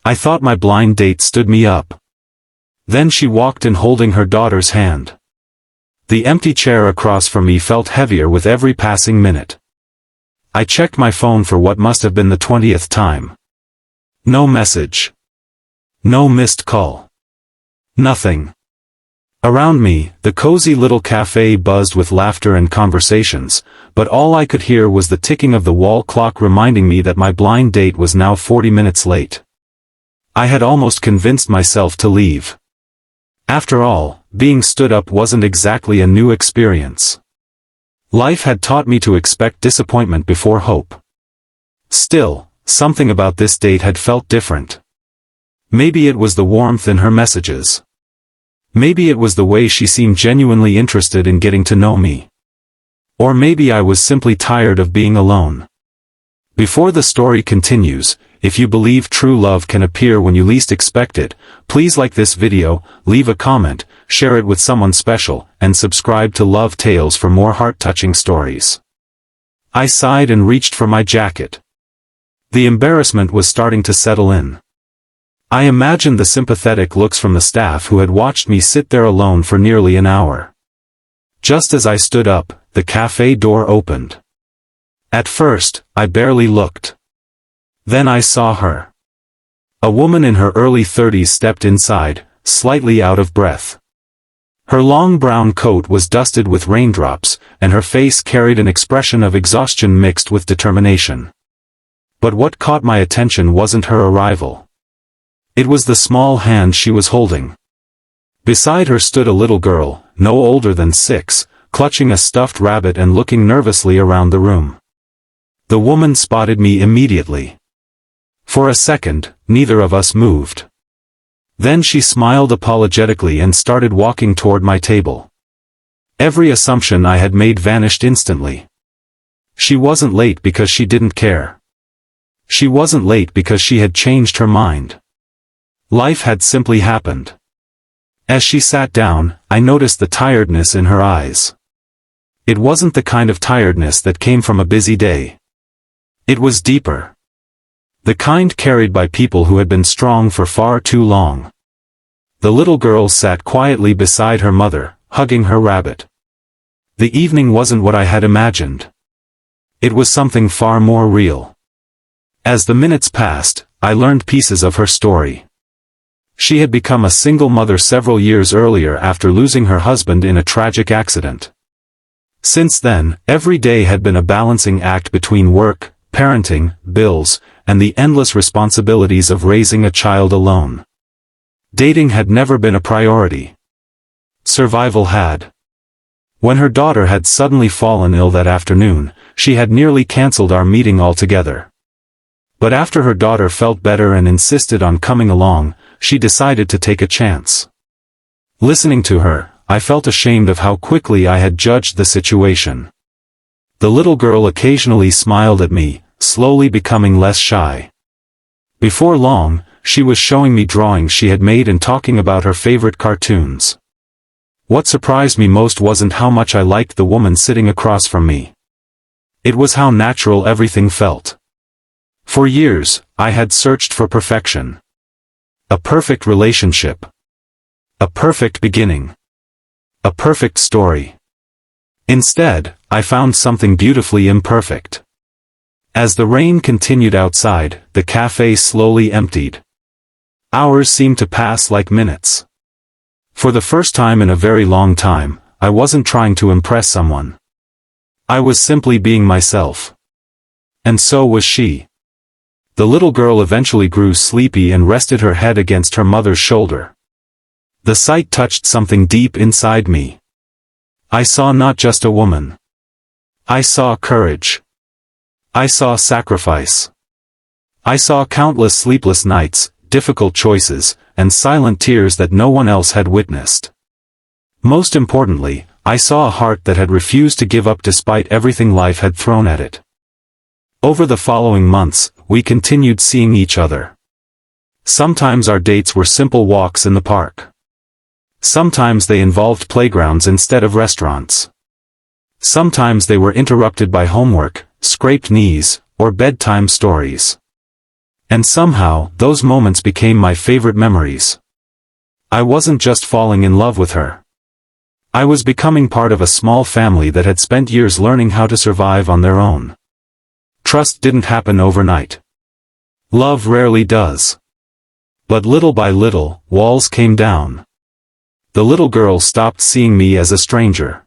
I thought my blind date stood me up. Then she walked in holding her daughter's hand. The empty chair across from me felt heavier with every passing minute. I checked my phone for what must have been the 20th time. No message. No missed call. Nothing. Around me, the cozy little cafe buzzed with laughter and conversations, but all I could hear was the ticking of the wall clock reminding me that my blind date was now 40 minutes late. I had almost convinced myself to leave. After all, being stood up wasn't exactly a new experience. Life had taught me to expect disappointment before hope. Still, something about this date had felt different. Maybe it was the warmth in her messages. Maybe it was the way she seemed genuinely interested in getting to know me. Or maybe I was simply tired of being alone. Before the story continues, if you believe true love can appear when you least expect it, please like this video, leave a comment, share it with someone special, and subscribe to Love Tales for more heart-touching stories. I sighed and reached for my jacket. The embarrassment was starting to settle in. I imagined the sympathetic looks from the staff who had watched me sit there alone for nearly an hour. Just as I stood up, the cafe door opened. At first, I barely looked. Then I saw her. A woman in her early 30s stepped inside, slightly out of breath. Her long brown coat was dusted with raindrops, and her face carried an expression of exhaustion mixed with determination. But what caught my attention wasn't her arrival. It was the small hand she was holding. Beside her stood a little girl, no older than 6, clutching a stuffed rabbit and looking nervously around the room. The woman spotted me immediately. For a second, neither of us moved. Then she smiled apologetically and started walking toward my table. Every assumption I had made vanished instantly. She wasn't late because she didn't care. She wasn't late because she had changed her mind. Life had simply happened. As she sat down, I noticed the tiredness in her eyes. It wasn't the kind of tiredness that came from a busy day. It was deeper. The kind carried by people who had been strong for far too long. The little girl sat quietly beside her mother, hugging her rabbit. The evening wasn't what I had imagined. It was something far more real. As the minutes passed, I learned pieces of her story. She had become a single mother several years earlier after losing her husband in a tragic accident. Since then, every day had been a balancing act between work, parenting, bills, and the endless responsibilities of raising a child alone. Dating had never been a priority. Survival had. When her daughter had suddenly fallen ill that afternoon, she had nearly canceled our meeting altogether. But after her daughter felt better and insisted on coming along, she decided to take a chance. Listening to her, I felt ashamed of how quickly I had judged the situation. The little girl occasionally smiled at me, slowly becoming less shy. Before long, she was showing me drawings she had made and talking about her favorite cartoons. What surprised me most wasn't how much I liked the woman sitting across from me. It was how natural everything felt. For years, I had searched for perfection. A perfect relationship. A perfect beginning. A perfect story. Instead, I found something beautifully imperfect. As the rain continued outside, the cafe slowly emptied. Hours seemed to pass like minutes. For the first time in a very long time, I wasn't trying to impress someone. I was simply being myself. And so was she. The little girl eventually grew sleepy and rested her head against her mother's shoulder. The sight touched something deep inside me. I saw not just a woman. I saw courage. I saw sacrifice. I saw countless sleepless nights, difficult choices, and silent tears that no one else had witnessed. Most importantly, I saw a heart that had refused to give up despite everything life had thrown at it. Over the following months, we continued seeing each other. Sometimes our dates were simple walks in the park. Sometimes they involved playgrounds instead of restaurants. Sometimes they were interrupted by homework, scraped knees, or bedtime stories. And somehow, those moments became my favorite memories. I wasn't just falling in love with her. I was becoming part of a small family that had spent years learning how to survive on their own. Trust didn't happen overnight. Love rarely does. But little by little, walls came down. The little girl stopped seeing me as a stranger.